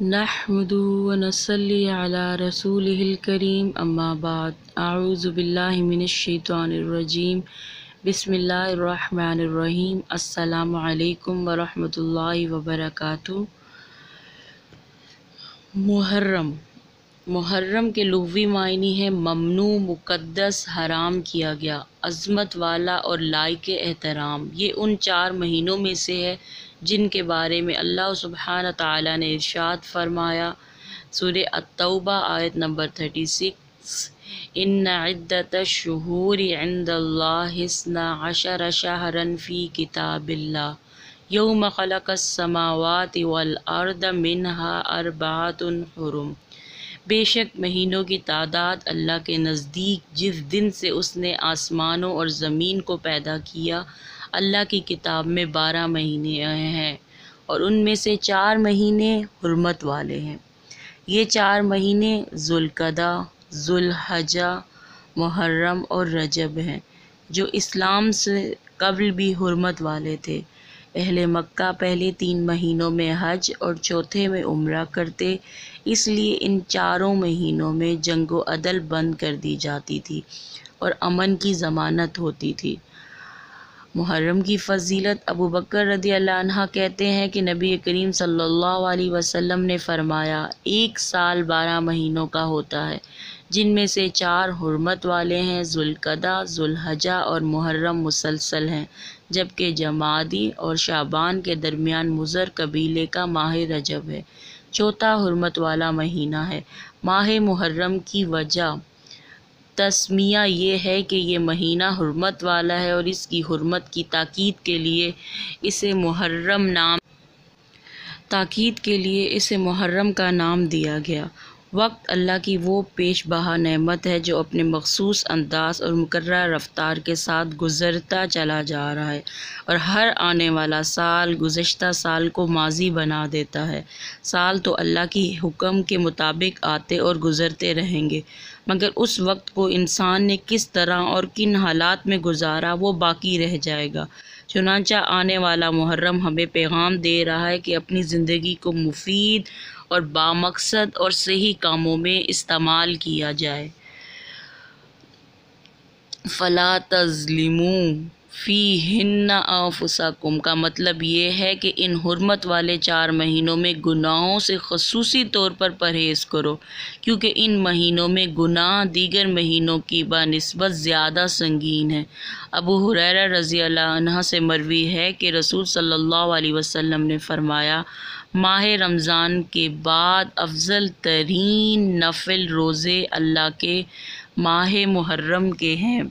نحمده ونصلي على رسوله الكريم اما بعد اعوذ باللہ من الشیطان الرجیم بسم اللہ الرحمن الرحیم السلام علیکم ورحمۃ اللہ وبرکاتہ۔ محرم کے لغوی معنی ہے ممنوع، مقدس، حرام کیا گیا، عظمت والا اور لائق احترام۔ یہ ان 4 مہینوں میں سے ہے جن کے بارے میں اللہ سبحانہ تعالیٰ نے ارشاد فرمایا۔ سورہ التوبہ آیت نمبر 36، ان عدۃ الشہور عند اللہ 12 شہرا فی کتاب اللہ یوم خلق السماوات والارض منها 4 حرم۔ بے شک مہینوں کی تعداد اللہ کے نزدیک جس دن سے اس نے آسمانوں اور زمین کو پیدا کیا، اللہ کی کتاب میں 12 مہینے ہیں اور ان میں سے 4 مہینے حرمت والے ہیں۔ یہ 4 مہینے ذوالقعدہ، ذوالحجہ، محرم اور رجب ہیں، جو اسلام سے قبل بھی حرمت والے تھے۔ اہل مکہ پہلے 3 مہینوں میں حج اور چوتھے میں عمرہ کرتے، اس لیے ان 4 مہینوں میں جنگ و عدل بند کر دی جاتی تھی اور امن کی ضمانت ہوتی تھی۔ محرم کی فضیلت، ابو بکر رضی اللہ عنہ کہتے ہیں کہ نبی کریم صلی اللہ علیہ وسلم نے فرمایا، 1 سال 12 مہینوں کا ہوتا ہے، جن میں سے 4 حرمت والے ہیں، ذوالقعدہ، ذوالحجہ اور محرم مسلسل ہیں، جبکہ جمادی اور شعبان کے درمیان مضر قبیلے کا ماہ رجب ہے، چوتھا حرمت والا مہینہ ہے۔ ماہ محرم کی وجہ تسمیہ یہ ہے کہ یہ مہینہ حرمت والا ہے اور اس کی حرمت کی تاکید کے لیے اسے محرم کا نام دیا گیا۔ وقت اللہ کی وہ پیش بہا نعمت ہے جو اپنے مخصوص انداز اور مقررہ رفتار کے ساتھ گزرتا چلا جا رہا ہے اور ہر آنے والا سال گزشتہ سال کو ماضی بنا دیتا ہے۔ سال تو اللہ کی حکم کے مطابق آتے اور گزرتے رہیں گے، مگر اس وقت کو انسان نے کس طرح اور کن حالات میں گزارا وہ باقی رہ جائے گا۔ چنانچہ آنے والا محرم ہمیں پیغام دے رہا ہے کہ اپنی زندگی کو مفید اور بامقصد اور صحیح کاموں میں استعمال کیا جائے۔ فَلَا تَظْلِمُوا فِيهِنَّ أَنفُسَكُمْ کا مطلب یہ ہے کہ ان حرمت والے 4 مہینوں میں گناہوں سے خصوصی طور پر پرہیز کرو، کیونکہ ان مہینوں میں گناہ دیگر مہینوں کی بنسبت زیادہ سنگین ہیں۔ ابو ہریرہ رضی اللہ عنہ سے مروی ہے کہ رسول صلی اللہ علیہ وسلم نے فرمایا، ماہ رمضان کے بعد افضل ترین نفل روزے اللہ کے ماہ محرم کے ہیں۔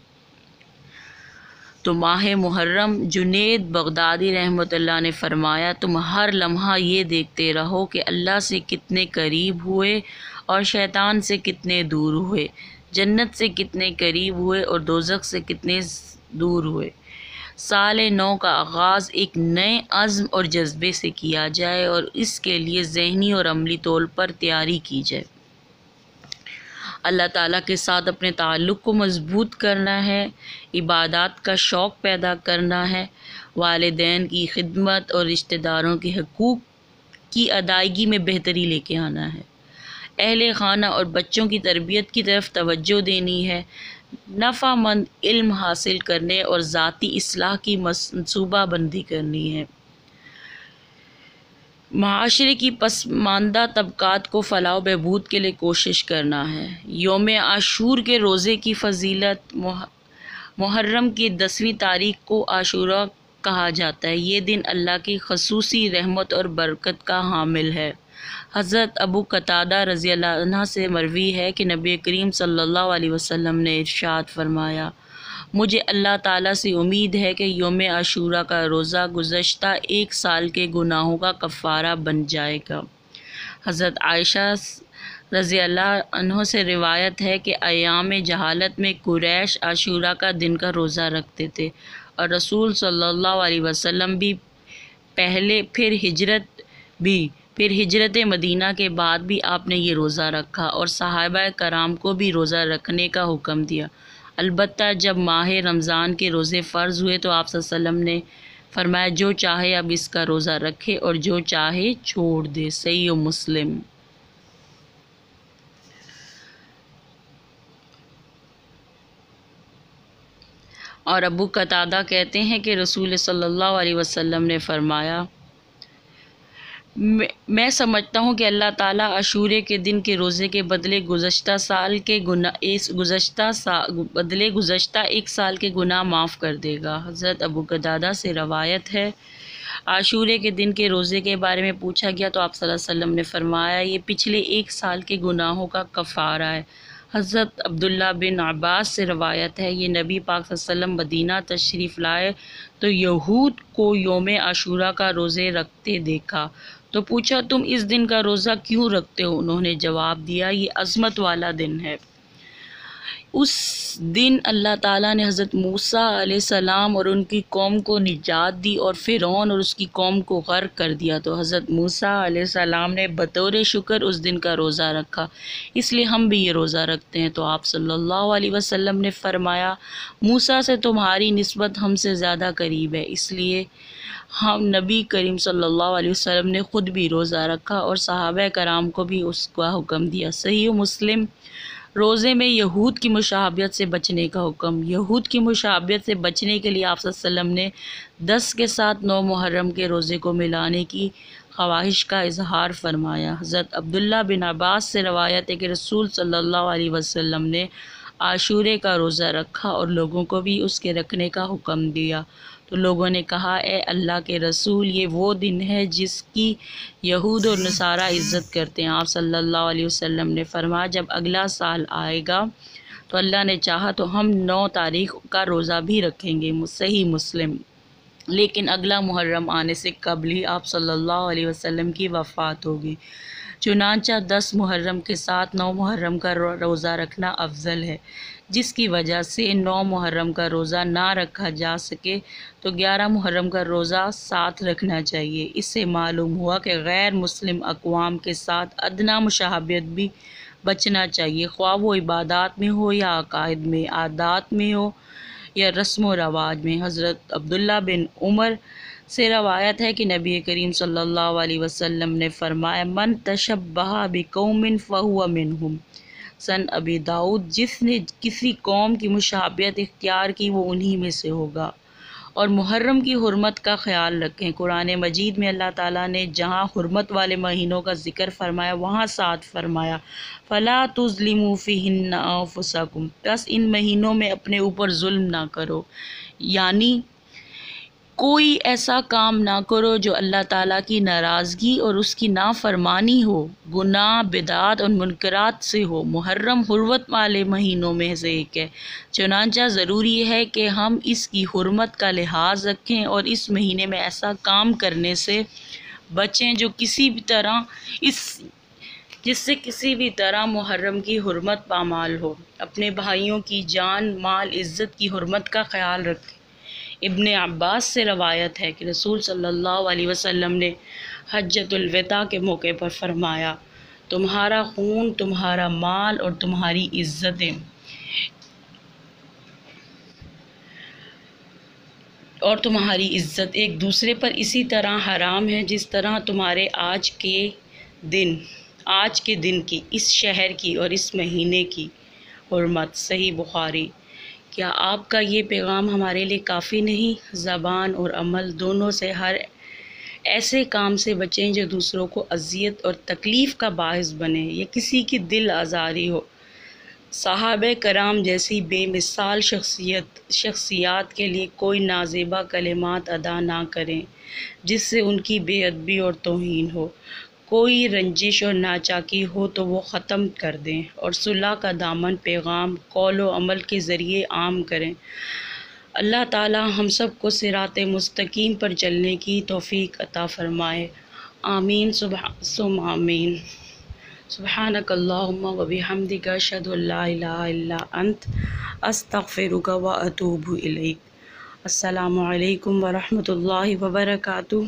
تو ماہ محرم، جنید بغدادی رحمۃ اللہ نے فرمایا، تم ہر لمحہ یہ دیکھتے رہو کہ اللہ سے کتنے قریب ہوئے اور شیطان سے کتنے دور ہوئے، جنت سے کتنے قریب ہوئے اور دوزخ سے کتنے دور ہوئے۔ سال نو کا آغاز ایک نئے عزم اور جذبے سے کیا جائے اور اس کے لیے ذہنی اور عملی طور پر تیاری کی جائے۔ اللہ تعالیٰ کے ساتھ اپنے تعلق کو مضبوط کرنا ہے، عبادات کا شوق پیدا کرنا ہے، والدین کی خدمت اور رشتہ داروں کے حقوق کی ادائیگی میں بہتری لے کے آنا ہے، اہل خانہ اور بچوں کی تربیت کی طرف توجہ دینی ہے، نفع مند علم حاصل کرنے اور ذاتی اصلاح کی منصوبہ بندی کرنی ہے، معاشرے کی پسماندہ طبقات کو فلاح و بہبود کے لیے کوشش کرنا ہے۔ یوم عاشور کے روزے کی فضیلت، محرم کی 10ویں تاریخ کو عاشورہ کہا جاتا ہے۔ یہ دن اللہ کی خصوصی رحمت اور برکت کا حامل ہے۔ حضرت ابو قتادہ رضی اللہ عنہ سے مروی ہے کہ نبی کریم صلی اللہ علیہ وسلم نے ارشاد فرمایا، مجھے اللہ تعالیٰ سے امید ہے کہ یوم عاشورہ کا روزہ گزشتہ 1 سال کے گناہوں کا کفارہ بن جائے گا۔ حضرت عائشہ رضی اللہ عنہ سے روایت ہے کہ ایام جہالت میں قریش عاشورہ کا دن کا روزہ رکھتے تھے اور رسول صلی اللہ علیہ وسلم بھی پھر ہجرت مدینہ کے بعد بھی آپ نے یہ روزہ رکھا اور صحابہ کرام کو بھی روزہ رکھنے کا حکم دیا۔ البتہ جب ماہ رمضان کے روزے فرض ہوئے تو آپ صلی اللہ علیہ وسلم نے فرمایا جو چاہے اب اس کا روزہ رکھے اور جو چاہے چھوڑ دے۔ صحیح مسلم۔ اور ابو قتادہ کہتے ہیں کہ رسول صلی اللہ علیہ وسلم نے فرمایا میں سمجھتا ہوں کہ اللہ تعالیٰ عاشورے کے دن کے روزے کے بدلے گزشتہ ایک سال کے گناہ معاف کر دے گا۔ حضرت ابو قتادہ سے روایت ہے، عاشورے کے دن کے روزے کے بارے میں پوچھا گیا تو آپ صلی اللہ علیہ وسلم نے فرمایا یہ پچھلے ایک سال کے گناہوں کا کفارہ ہے۔ حضرت عبداللہ بن عباس سے روایت ہے، یہ نبی پاک صلی اللہ علیہ وسلم مدینہ تشریف لائے تو یہود کو یوم عاشورہ کا روزے رکھتے دیکھا تو پوچھا تم اس دن کا روزہ کیوں رکھتے ہو؟ انہوں نے جواب دیا یہ عظمت والا دن ہے، اس دن اللہ تعالیٰ نے حضرت موسیٰ علیہ السلام اور ان کی قوم کو نجات دی اور فرعون اور اس کی قوم کو غرق کر دیا، تو حضرت موسیٰ علیہ السلام نے بطور شکر اس دن کا روزہ رکھا، اس لیے ہم بھی یہ روزہ رکھتے ہیں۔ تو آپ صلی اللہ علیہ وسلم نے فرمایا موسیٰ سے تمہاری نسبت ہم سے زیادہ قریب ہے، اس لیے ہم نبی کریم صلی اللہ علیہ وسلم نے خود بھی روزہ رکھا اور صحابہ کرام کو بھی اس کا حکم دیا۔ صحیح مسلم۔ روزے میں یہود کی مشابہت سے بچنے کا حکم۔ یہود کی مشابہت سے بچنے کے لیے آپ صلی اللہ علیہ وسلم نے 10 کے ساتھ 9 محرم کے روزے کو ملانے کی خواہش کا اظہار فرمایا۔ حضرت عبداللہ بن عباس سے روایت ہے کہ رسول صلی اللہ علیہ وسلم نے عاشورے کا روزہ رکھا اور لوگوں کو بھی اس کے رکھنے کا حکم دیا، تو لوگوں نے کہا اے اللہ کے رسول یہ وہ دن ہے جس کی یہود اور نصارہ عزت کرتے ہیں۔ آپ صلی اللہ علیہ وسلم نے فرمایا جب اگلا سال آئے گا تو اللہ نے چاہا تو ہم 9 تاریخ کا روزہ بھی رکھیں گے۔ صحیح مسلم۔ لیکن اگلا محرم آنے سے قبل ہی آپ صلی اللہ علیہ وسلم کی وفات ہوگی، چنانچہ 10 محرم کے ساتھ 9 محرم کا روزہ رکھنا افضل ہے، جس کی وجہ سے 9 محرم کا روزہ نہ رکھا جا سکے تو 11 محرم کا روزہ ساتھ رکھنا چاہیے۔ اس سے معلوم ہوا کہ غیر مسلم اقوام کے ساتھ ادنیٰ مشابہت بھی بچنا چاہیے، خواہ وہ عبادات میں ہو یا عقائد میں، عادات میں ہو یا رسم و رواج میں۔ حضرت عبداللہ بن عمر سے روایت ہے کہ نبی کریم صلی اللہ علیہ وسلم نے فرمایا من تشبہ بقوم فہو منہم۔ سن ابی داؤد جس نے کسی قوم کی مشابہت اختیار کی وہ انہی میں سے ہوگا۔ اور محرم کی حرمت کا خیال رکھیں، قرآن مجید میں اللہ تعالیٰ نے جہاں حرمت والے مہینوں کا ذکر فرمایا وہاں ساتھ فرمایا فَلَا تُظْلِمُوا فِيهِنَّ أَنفُسَكُمْ، بس ان مہینوں میں اپنے اوپر ظلم نہ کرو، یعنی کوئی ایسا کام نہ کرو جو اللہ تعالیٰ کی ناراضگی اور اس کی نافرمانی ہو، گناہ بدعات اور منکرات سے ہو۔ محرم حرمت والے مہینوں میں سے ایک ہے، چنانچہ ضروری ہے کہ ہم اس کی حرمت کا لحاظ رکھیں اور اس مہینے میں ایسا کام کرنے سے بچیں جو جس سے کسی بھی طرح محرم کی حرمت پامال ہو۔ اپنے بھائیوں کی جان، مال، عزت کی حرمت کا خیال رکھیں۔ ابن عباس سے روایت ہے کہ رسول صلی اللہ علیہ وسلم نے حجۃ الوداع کے موقع پر فرمایا تمہارا خون، تمہارا مال اور تمہاری عزت ایک دوسرے پر اسی طرح حرام ہے جس طرح تمہارے آج کے دن کی، اس شہر کی اور اس مہینے کی حرمت۔ صحیح بخاری۔ کیا آپ کا یہ پیغام ہمارے لیے کافی نہیں؟ زبان اور عمل دونوں سے ہر ایسے کام سے بچیں جو دوسروں کو اذیت اور تکلیف کا باعث بنے یا کسی کی دل آزاری ہو۔ صحابہ کرام جیسی بے مثال شخصیات کے لیے کوئی نازیبا کلمات ادا نہ کریں جس سے ان کی بے ادبی اور توہین ہو، کوئی رنجش اور ناچاکی ہو تو وہ ختم کر دیں اور صلح کا دامن پیغام، قول و عمل کے ذریعے عام کریں۔ اللہ تعالی ہم سب کو صراط مستقیم پر چلنے کی توفیق عطا فرمائے، آمین ثم آمین۔ سبحانک اللہم و بحمدک اشہد ان لا الہ الا انت استغفرک و اتوب الیک۔ السلام علیکم ورحمۃ اللہ وبرکاتہ۔